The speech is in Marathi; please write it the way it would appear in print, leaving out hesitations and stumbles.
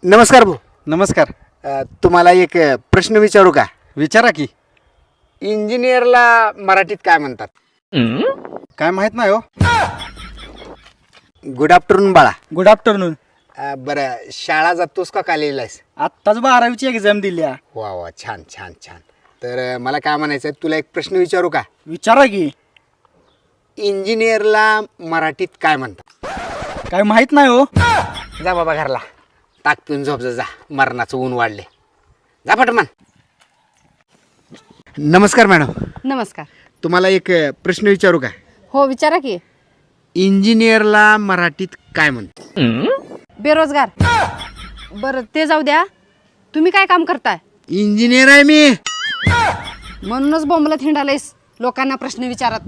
नमस्कार भाऊ. नमस्कार. तुम्हाला एक प्रश्न विचारू का? विचारा की. इंजिनियरला मराठीत काय म्हणतात? काय माहित नाही हो. गुड आफ्टरनून बाळा. Good afternoon. बरं, शाळा जातोस का कॉलेजलास? आत्ताच 12वीची एक्झाम दिली आहे. वा वा, छान छान छान. तर मला काय म्हणायचं आहे, तुला एक प्रश्न विचारू का? विचारा की. इंजिनियरला मराठीत काय म्हणतात? काय माहित नाही हो. जा बाबा घरला, ताक पिऊन झोप जा. मरणाचं ऊन वाढले. जा पटमन. नमस्कार मॅडम. नमस्कार. तुम्हाला एक प्रश्न विचारू का? हो विचारा की. इंजिनियरला मराठीत काय म्हणतात? बेरोजगार. बरं ते जाऊ द्या, तुम्ही काय काम करताय? इंजिनियर आहे मी. म्हणूनच बोंबलत हिंडालेस लोकांना प्रश्न विचारत.